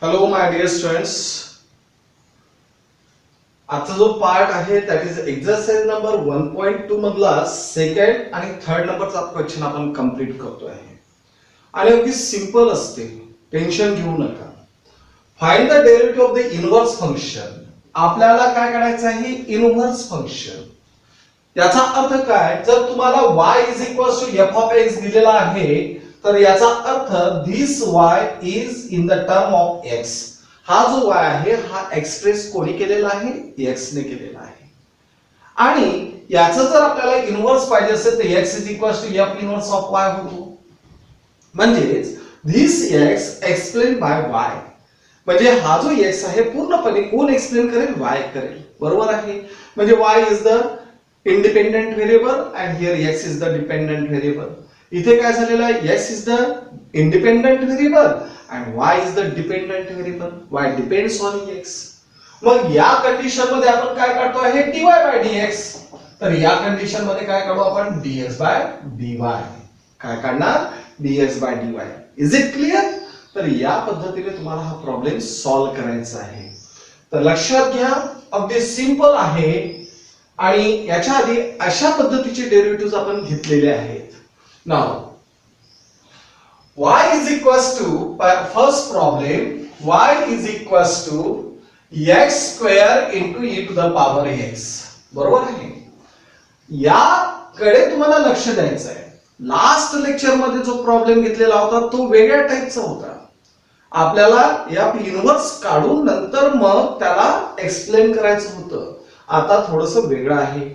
Hello my dear students, आजचा जो part आहे दॅट इज एक्सरसाइज नंबर 1.2 मधला सेकंड आणि थर्ड नंबरचा क्वेश्चन आपण कंप्लीट करतोय आणि अगदी सिंपल असते, टेन्शन घेऊ नका. Find the derivative of the inverse function. आपल्याला काय करायचं आहे? Inverse function. याचा अर्थ काय? जर तुम्हाला y f of x दिलेला आहे तर याचा अर्थ this y is in the term of x. हा जो y आहे हा एक्सप्रेस कोणी केलेला आहे? x ने केलेला आहे. आणि याचं जर आपल्याला इनव्हर्स पाहिजे असेल तर x f inverse of y होतो. म्हणजेच this x explained by y. म्हणजे हा जो x आहे पूर्णपणे कोण एक्सप्लेन करेल? y करेल. बरोबर आहे. म्हणजे y is the independent variable and here x is the dependent variable. इथे काय झालेलं आहे? x is the independent variable and y is the dependent variable. y depends on x. मग या कंडिशन मध्ये आपण काय काढतो आहे? dy by dx. तर या कंडिशन मध्ये काय काढू आपण? dx by dy. काय काढणार? dx by dy. Is it clear? तर या पद्धतीने तुम्हाला हा प्रॉब्लेम सॉल्व्ह करायचा आहे. तर लक्षात घ्या, अगदी सिंपल आहे आणि याच्या आधी अशा पद्धतीचे डेरिव्हेटिव्हज आपण घेतलेले आहेत. Now y is equals to, first problem, y is equals to x square into e to the power x. बरोबर आहे. याकडे तुम्हाला लक्ष द्यायचं आहे. लास्ट लेक्चर मध्ये जो प्रॉब्लेम घेतलेला होता तो वेगळ्या टाईपचा होता. आपल्याला या इनव्हर्स काढून नंतर मग त्याला एक्सप्लेन करायचं होतं. आता थोडंसं वेगळं आहे.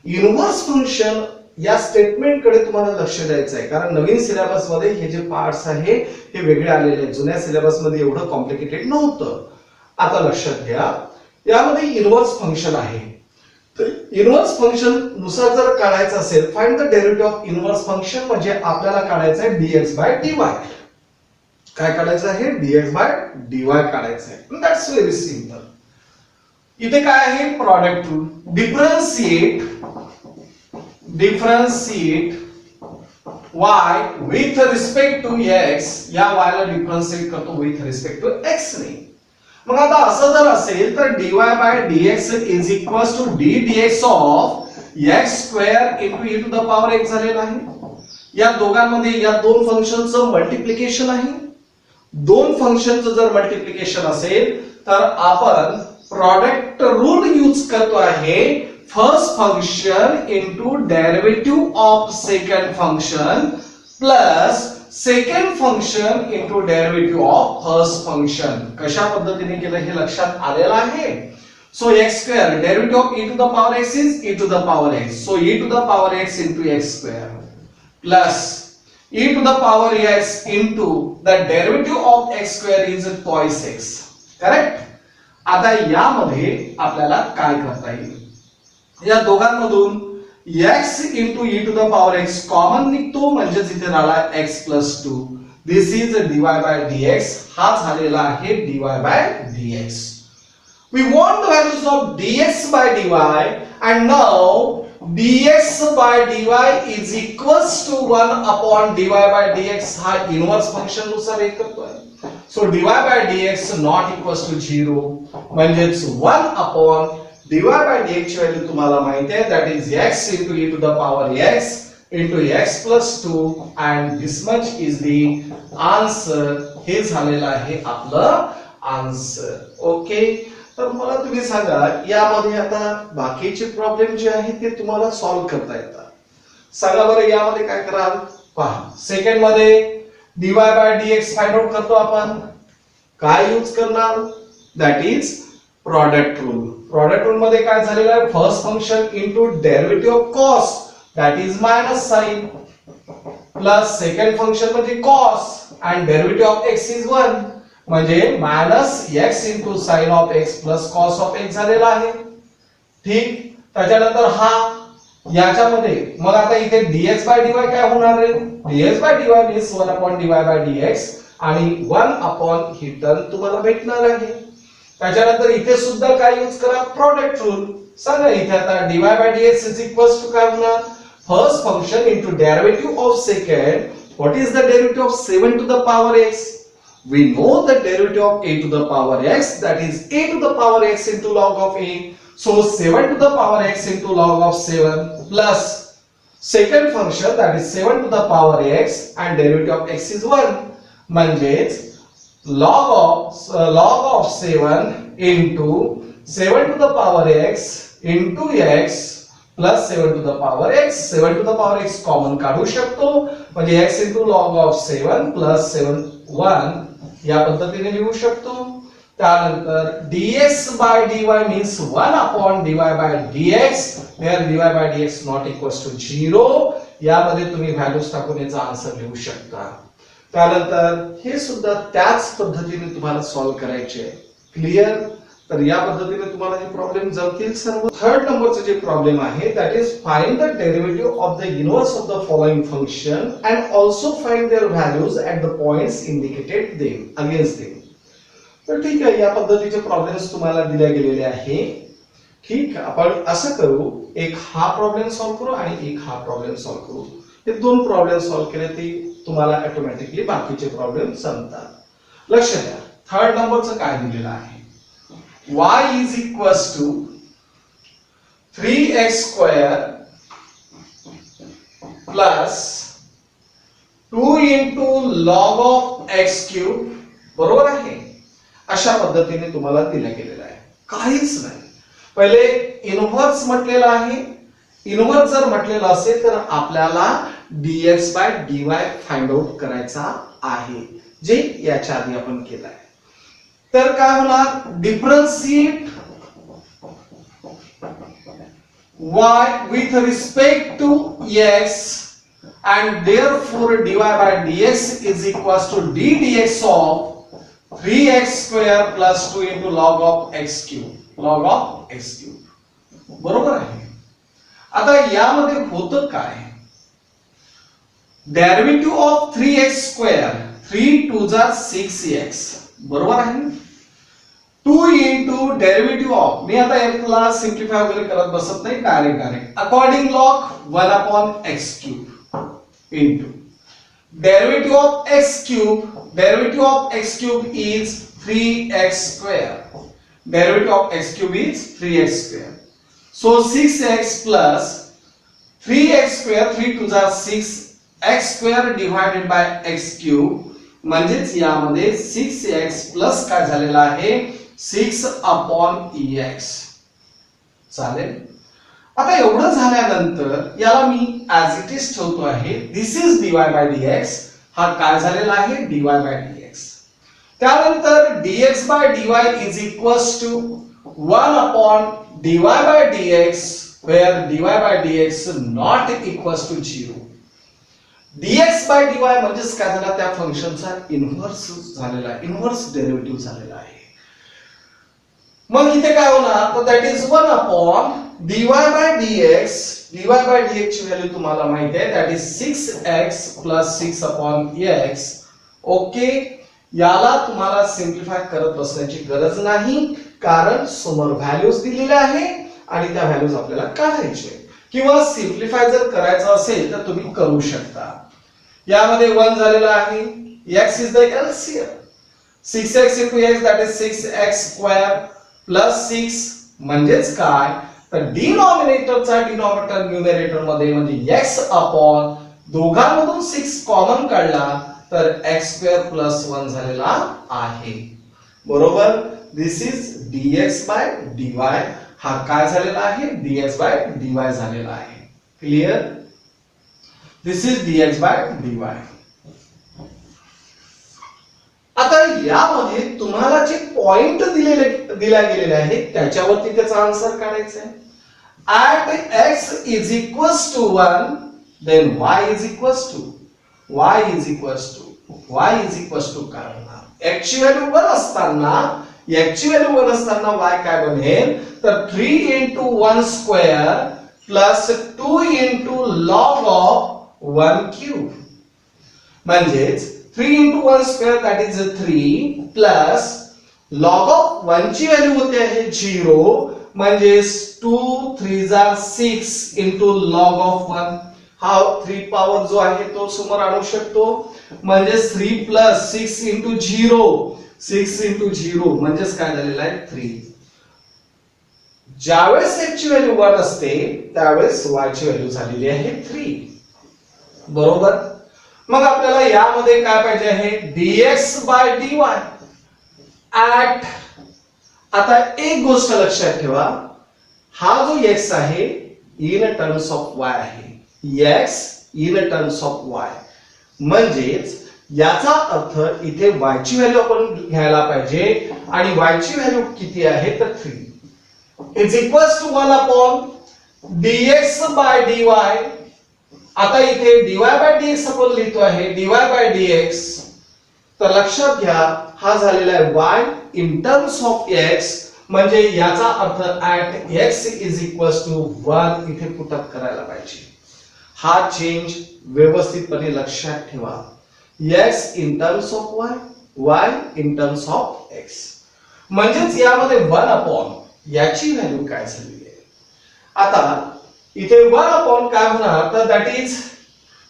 इनव्हर्स फंक्शन या स्टेटमेंट कडे तुम्हाला लक्ष द्यायचं आहे, कारण नवीन सिलेबस मध्ये हे जे पार्ट्स आहे हे वेगळे आलेले आहेत. जुन्या सिलेबस मध्ये एवढं कॉम्प्लिकेटेड नव्हतं. आता लक्षात घ्या, यामध्ये इनव्हर्स फंक्शन आहे. तर इनव्हर्स फंक्शन नुसार जर काढायचं असेल, find the derivative of inverse function, म्हणजे आपल्याला काढायचं आहे dx by dy. काय काढायचं आहे? dx by dy काढायचं आहे. That's very simple. इथे काय आहे? Product rule. Differentiate y with respect to x. या y ला डिफरन्शिएट करतो with respect to x ने. मग आता असं जर असेल तर dy by dx is equals to d dx of x square into e to the power x झालेला आहे. या दोघांमध्ये या दोन फंक्शनचं मल्टिप्लिकेशन आहे. दोन फंक्शनचं जर मल्टिप्लिकेशन असेल तर आपण प्रॉडक्ट रूल यूज करतो आहे. First function into derivative of second function plus second function into derivative of first function. कशा पद्धतीने केलं हे लक्षात आलेलं आहे. So x square derivative of e to the power x is e to the power x. So e to the power x into x square plus e to the power x into the derivative of x square is twice x. Correct? आता यामध्ये आपल्याला काय करता येईल? या दोघांमधून x into e to the power x common निघतो, म्हणजे इथे राहिला x plus 2. This is dy by dx. हा झालेला आहे dy by dx. We want the values of dx by dy and now dx by dy is equals to 1 upon dy by dx. हा inverse function नुसार एक करतोय. So dy by dx not equals to 0, म्हणजेच 1 upon dy by dx ची value तुम्हाला माहिती आहे, that is x into e to the power x into x plus 2 and this much is the answer. हे झालेलं आहे आपलं आन्सर. ओके. तर मला तुम्ही सांगा, यामध्ये आता बाकीचे प्रॉब्लेम जे आहेत ते तुम्हाला सॉल्व्ह करता येतात. सांगा बरं यामध्ये काय कराल? पहा, सेकंड मध्ये dy by dx find out करतो आपण. काय यूज करणार? That is product rule. Product rule मध्ये काय झालेलं आहे? First function into derivative of cos, that is minus sine, plus second function म्हणजे cos and derivative of x is 1, म्हणजे minus x into sine of x plus cos of x झालेला आहे. ठीक. त्याच्यानंतर हा याच्यामध्ये मग आता इथे dx by dy काय होणार आहे? dx by dy means 1 upon dy by dx आणि 1 upon ही टर्म तुम्हाला भेटणार आहे. त्याच्यानंतर इथे सुद्धा काय यूज करा? Product rule. सांगा इथे आता dy by dx is equals to काय होणार? First function into derivative of second. What is the derivative of 7 to the power x? We know the derivative of a to the power x, that is a to the power x into log of a. So 7 to the power x into log of 7 plus second function, that is 7 to the power x and derivative of x is 1. म्हणजेच log of 7 into 7 to the power x into x plus 7 to the power x. 7 to the power x common काढू शकतो, म्हणजे x into log of 7 plus 7 1 या पद्धतीने लिहू शकतो. त्यानंतर dx by dy means 1 upon dy by dx, where dy by dx not equals to 0. यामध्ये तुम्ही व्हॅल्यूज टाकून याचा आन्सर लिहू शकता. त्यानंतर हे सुद्धा त्याच पद्धतीने तुम्हाला सॉल्व्ह करायचे आहे. क्लिअर? तर या पद्धतीने तुम्हाला हे प्रॉब्लेम जमतील सर्व. थर्ड नंबरचे जे प्रॉब्लेम आहे, that is find the derivative of the inverse of the following function and also find their values at the points indicated them against them. तर ठीक आहे, या पद्धतीचे प्रॉब्लेम्स तुम्हाला दिले गेलेले आहे. ठीक, आपण असं करू, एक हा प्रॉब्लेम सॉल्व्ह करू आणि एक हा प्रॉब्लेम सॉल्व्ह करू. हे दोन प्रॉब्लेम सॉल्व्ह केले ते तुम्हाला ऑटोमॅटिकली बाकीचे प्रॉब्लेम संपतात. लक्ष द्या, थर्ड नंबरचं काय दिलेलं आहे, y is equals to 3x square plus 2 into log of x cube. बरोबर आहे? अशा पद्धतीने तुम्हाला दिल्या गेलेला आहे. काहीच नाही. पहिले इनव्हर्स म्हटलेलं आहे. इनव्हर्स जर म्हटलेलं असेल तर आपल्याला dx by dy find out करायचा आहे, जे याच्या आधी आपण केलं आहे. तर काय होणार, differentiate y with respect to x and therefore dy by dx is equals to d dx of 3x square plus 2 into log of x cube. log of x cube. बरोबर आहे? आता यामध्ये होतं काय, डेरिव्हेटिव्ह ऑफ 3x स्क्वेअर, 3 2 जा 6x. बरोबर आहे? 2 into derivative of, मी आता याला सिम्प्लिफाय वगैरे करत बसत नाही, direct according log 1 upon x cube into derivative of x cube. Derivative of x cube is 3x square. Derivative of x cube is 3x square. So 6x plus 3x square, 3 2 जा 6 x square divided by x cube. म्हणजेच यामध्ये 6x plus काय झालेला आहे, 6 upon ex. चालेल? आता एवढं झाल्यानंतर याला मी ऍज इट इज ठेवतो आहे. दिस इज dy by dx. हा काय झालेला आहे, dy by dx. त्यानंतर dx by dy is equals to 1 upon dy by dx, where dy by dx not equals to 0. dx by dy म्हणजेच काय झाला, त्या फंक्शनचा इनव्हर्स झालेला आहे, इनव्हर्स डेरिव्हेटिव्ह झालेला आहे. मग इथे काय होणार, तर that is 1 upon dy by dx. dy by dx ची व्हॅल्यू तुम्हाला माहिती आहे, that is 6x plus 6 upon x. Okay, याला तुम्हाला सिम्प्लिफाय करत बसण्याची गरज नाही, कारण समोर व्हॅल्यूज दिलेल्या आहे आणि त्या व्हॅल्यूज आपल्याला काढायचे. किंवा सिम्प्लिफाय जर करायचं असेल तर तुम्ही करू शकता. यामध्ये 1 झालेला आहे, x is the LCM. 6x into x, that is 6x square plus 6. म्हणजेच काय, तर डिनॉमिनेटरचा डिनॉमिनेटर न्यूमरेटर मध्ये म्हणजे x अपॉन दोघांमधून 6 कॉमन काढला तर x square plus 1 झालेला आहे. बरोबर? दिस इज dx by dy. हा काय झालेला आहे, dx by dy झालेला आहे. Clear? This is dx by dy. आता यामध्ये तुम्हाला जे पॉइंट दिल्या गेलेले आहेत त्याच्यावरती त्याचा आन्सर काढायचा आहे. At x is equals to 1, then y is equals to काय होणार, x ची व्हॅल्यू 1 असताना y काय बनेल, तर 3 into 1 square plus 2 into log of 1 cube. म्हणजेच 3 into 1 square, that is 3 plus log of 1 ची व्हॅल्यू होते आहे 0, म्हणजे 2 3 जा 6 into log of 1. हा 3 पॉवर जो आहे तो समोर आणू शकतो, म्हणजे 3 प्लस 6 इंटू 0, 6 इंटू 0 म्हणजेच काय झालेलं आहे 3. ज्यावेळेस x ची व्हॅल्यू 1 असते त्यावेळेस y ची व्हॅल्यू झालेली आहे 3. बरोबर. मग आपल्याला यामध्ये काय पाहिजे आहे dx बाय dy ऍट. आता एक गोष्ट लक्षात ठेवा, हा जो x आहे इन टर्म्स ऑफ y आहे, x in terms of y, म्हणजेच याचा अर्थ इथे y ची व्हॅल्यू आपण घ्यायला पाहिजे आणि y ची व्हॅल्यू किती आहे तर 3 is equals to 1 upon dx by dy. आता इथे dy बाय dx आपण लिहितो आहे dy बाय dx, तर लक्षात घ्या हा झालेला आहे y in terms of x, म्हणजे याचा अर्थ at x is equals to 1 इथे पुट अप करायला पाहिजे. हा चेंज व्यवस्थितपणे लक्षात ठेवा. x in terms of y, y in terms of x, म्हणजेच यामध्ये 1 अपॉन याची व्हॅल्यू काय झालेली आहे. आता इथे 1 अपॉन काय होणार तर that is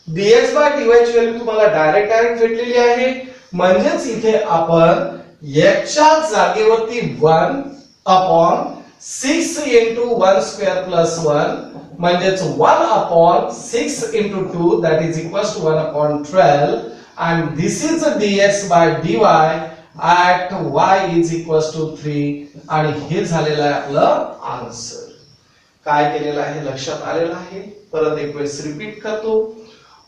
dx by dy ची व्हॅल्यू तुम्हाला डायरेक्ट भेटलेली आहे, म्हणजेच इथे आपण x च्या जागेवरती 1 अपॉन 6 इंटू 1 स्क्वेअर प्लस 1 म्हणजेच 1 upon 6 into 2 that is equals to 1 upon 12 and this is dx by dy at y is equals to 3 आणि हे झालेलं आहे आपलं आन्सर. काय केलेलं आहे लक्षात आलेलं आहे. परत एक वेळेस रिपीट करतो.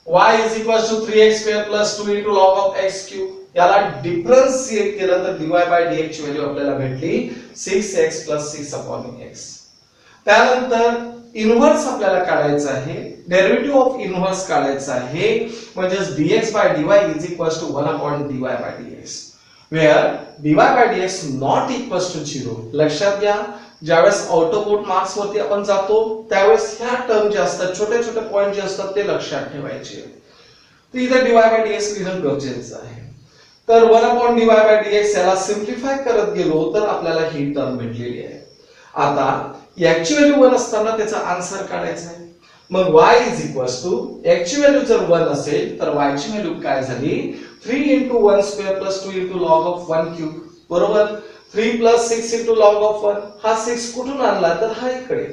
y is equals to 3x square plus 2 into log of x cube. याला डिफरन्शिएट केलं तर dy by dx ची व्हॅल्यू आपल्याला भेटली 6x plus 6 upon x. त्यानंतर इन्व्हर्स आपल्याला काढायचं आहे, डेरिव्हेटिव्ह ऑफ इन्व्हर्स काढायचं आहे, म्हणजे dx by dy is equals to 1 upon dy by dx, where dy by dx not equals to 0. लक्षात घ्या ज्यावेळेस आउटपुट मार्क्स वरती आपण जातो त्यावेळेस ह्या टर्म जे असतात छोटे छोटे पॉइंट जे असतात ते लक्षात ठेवायचे. तर इथे dy by dx लिहिणं गरजेचं आहे. तर 1 upon dy by dx याला सिम्प्लिफाय करत गेलो तर आपल्याला ही टर्म भेटलेली आहे. आता याची व्हॅल्यू 1 असताना त्याचा आन्सर काढायचा आहे. मग y is equals to x ची व्हॅल्यू जर 1 असेल तर y ची व्हॅल्यू काय झाली 3 into 1 square plus 2 into log of 1 cube. बरोबर. 3 plus 6 into log of 1, हा 6 कुठून आणला तर हा इकडे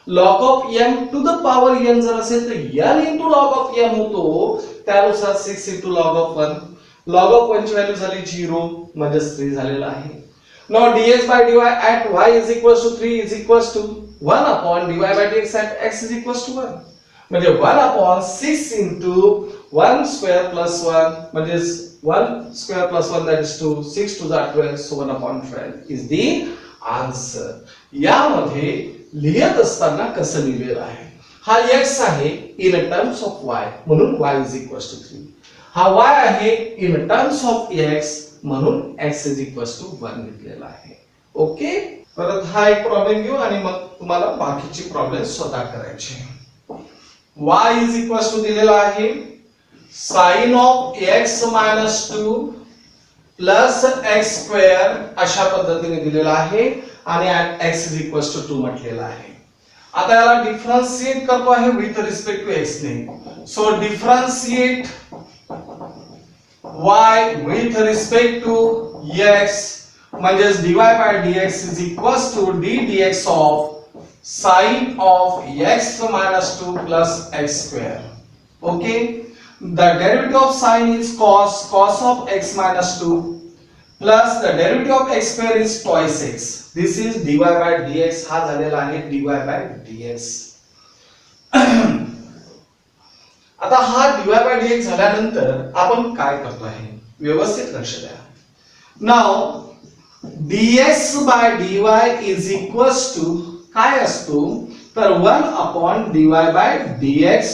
log of m to the power n जर असेल तर n into log of m होतो, त्यानुसार 6 into log of 1, log of 1 ची व्हॅल्यू झाली 0 म्हणजे 3 झालेला आहे. Now dx by dy at y is equals to 3 is equals to 1 upon dy by dx at x is equals to 1, म्हणजे 1 upon 6 into 1 square plus 1 म्हणजे 1 square plus 1 that is 2, 6 to the 12, so 1 upon 12 is the answer. यामध्ये लिहित असताना कसं लिहिलेलं आहे, हा x आहे in terms of y म्हणून y is equals to 3, हा y आहे in terms of x म्हणून x is equals to 1 घेतलेला आहे. ओके. परत हा एक प्रॉब्लेम घेऊ आणि मग तुम्हाला बाकीची प्रॉब्लेम स्वतः करायची. y is equals to दिलेला आहे sin of x minus 2 plus x square अशा पद्धतीने दिलेला आहे आणि x is equals to 2 म्हटलेला आहे. आता याला डिफरन्शिएट करतो आहे विथ रिस्पेक्ट टू x ने. So differentiate y with respect to x म्हणजे dy by dx is equals to d dx of sin of x minus 2 plus x square. Okay, the derivative of sin is cos of x minus 2 plus the derivative of x square is twice x. This is dy by dx. हा झालेला आहे dy by dx. आता हा dy by dx झाल्यानंतर आपण काय करतो आहे व्यवस्थित लक्ष द्या. Now dx by dy is equals to काय असतो तर 1 upon dy by dx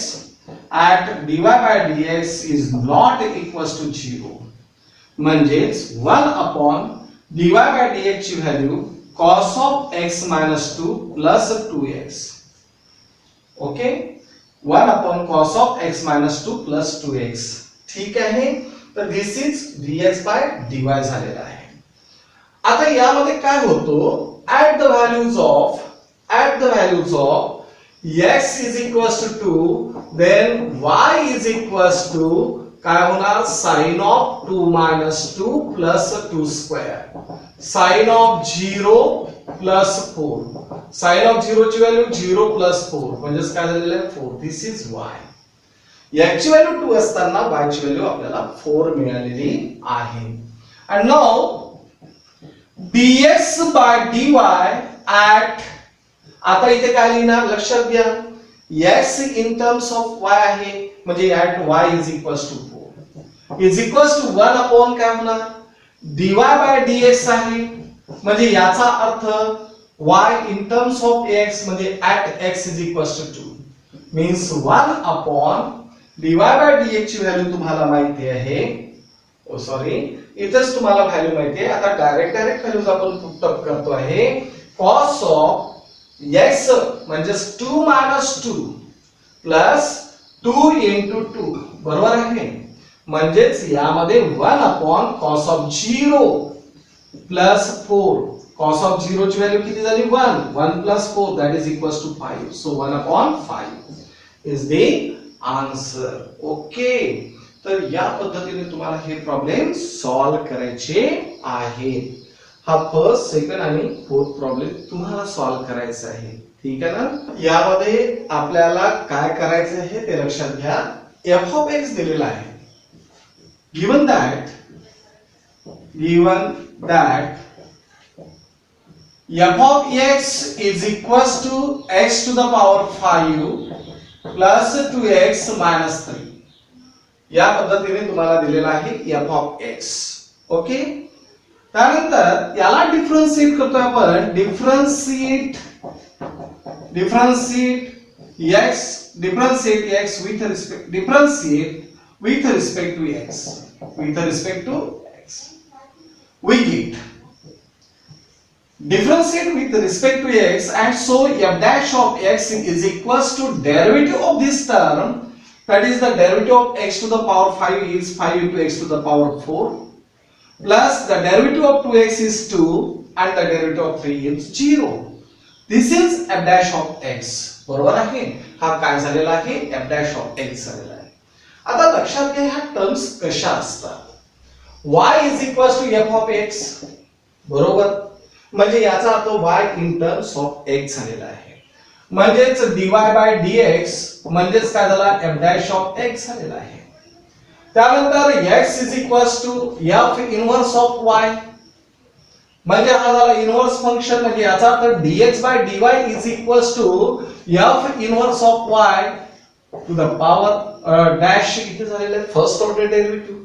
at dy by dx is not equals to 0, म्हणजेच 1 upon dy by dx ची value cos of x minus 2 plus 2x. Okay, 1 upon cos of x minus 2 plus 2x. ठीक आहे. तर दिस is dx by dy झालेला आहे. आता यामध्ये काय होतो at the values of x is equals to 2, then y is equals to काय होणार sine of 2 minus 2 plus 2 square, sine of 0 plus 4, sine of 0 ची व्हॅल्यू 0 plus 4 म्हणजे काय झालेलं आहे 4. दिस इज y. याची व्हॅल्यू 2 असताना y ची व्हॅल्यू आपल्याला 4 मिळालेली आहे. And now dx by dy at, आता इथे काय लिहिणार लक्षात घ्या, x in terms of y आहे म्हणजे at y is equals to 4 is equals to 1 upon काय होणार dy by dx आहे म्हणजे याचा अर्थ y in terms of x म्हणजे at x is equals to 2 means 1 upon dy by dx ची व्हॅल्यू तुम्हाला माहिती आहे. सॉरी इथेच तुम्हाला व्हॅल्यू माहिती आहे. आता डायरेक्ट व्हॅल्यूज आपण पुट अप करतो आहे. cos ऑफ x म्हणजे 2 minus 2 plus 2 into 2 बरोबर आहे. म्हणजेच यामध्ये 1 upon cos of 0 plus 4, cos of 0 ची व्हॅल्यू किती झाली 1 plus 4 that is equals to 5. So 1 upon 5 is the answer. Okay, तर या पद्धतीने तुम्हाला हे प्रॉब्लेम सॉल्व करायचे आहेत. हा फर्स्ट, सेकंड आणि फोर्थ प्रॉब्लेम तुम्हाला सॉल्व करायचा आहे. ठीक आहे ना. यामध्ये आपल्याला काय करायचं आहे ते लक्षात घ्या. f of x दिलेला आहे. given that f of x is equals to x to the power 5 plus 2x minus 3. या पद्धतीने तुम्हाला दिलेला आहे f of x. ओके, त्यानंतर याला डिफरन्शिएट करतोय आपण. Differentiate x with respect to x. We get differentiate with respect to x, and so f dash of x is equals to derivative of this term, that is the derivative of x to the power 5 is 5 into x to the power 4 plus the derivative of 2x is 2 and the derivative of 3 is 0. This is f dash of x. बरोबर आहे. हा काय झालेला आहे f dash of x झालेला आहे. आता लक्षात घ्या ह्या टर्म्स कशा असतात. y is equals to f of x बरोबर, म्हणजे याचा अर्थ y in terms of x झालेला आहे. म्हणजेच dy by dx म्हणजेच काय झाला f dash of x झालेला आहे. त्यानंतर x is equals to f inverse of y म्हणजे हा झाला इनव्हर्स फंक्शन, म्हणजे याचा अर्थ dx by dy is equals to f inverse of y to the power dash इथे झालेला आहे फर्स्ट ऑर्डर डेरिव्हेटिव्ह.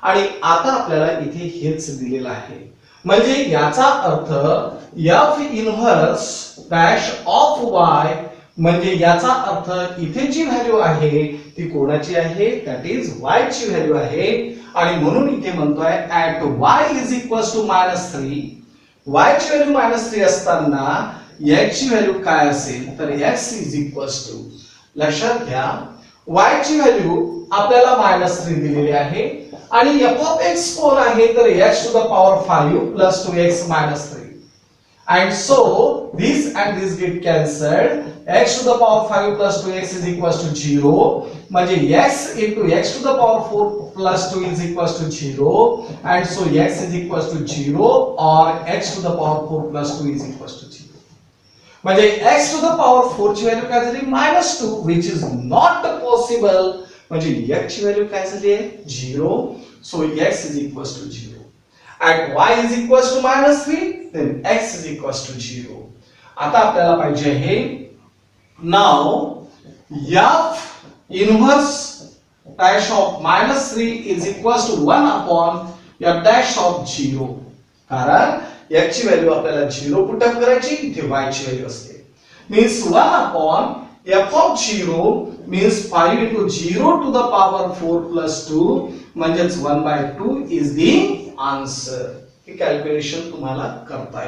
आणि आता आपल्याला इथे हेच दिलेलं आहे. म्हणजे याचा अर्थ f inverse dash of y म्हणजे याचा अर्थ इथे जी व्हॅल्यू आहे ती कोणाची आहे, दॅट इज y ची व्हॅल्यू आहे. आणि म्हणून इथे म्हणतोय at y is equals to -3, y ची व्हॅल्यू -3 असताना x ची व्हॅल्यू काय असेल तर x is equals to, लक्षात घ्या y ची व्हॅल्यू आपल्याला -3 दिलेली आहे आणि f of x कोण आहे तर x to the power 5 plus 2x minus 3. And so this and this get cancelled. X to the power 5 plus 2x is equals to 0. म्हणजे x into x to the power 4 plus 2 is equals to 0. And so x is equals to 0 or x to the power 4 plus 2 is equals to 0. म्हणजे x to the power 4 ची value काय झाली -2 which is not possible. म्हणजे x ची value काय झाली आहे 0. So x is equals to 0. At y is equals to -3 then x is equals to 0. आता आपल्याला पाहिजे आहे now f inverse dash of -3 is equals to 1 upon f dash of 0. कारण x ची व्हॅल्यू आपल्याला 0 पुट अप करायची, इथे y ची व्हॅल्यू असते. means 1 upon f of 0 means 5 into 0 to the power 4 plus 2 म्हणजेच 1/2 is the answer. He calculation तुम्हाला करता येईल.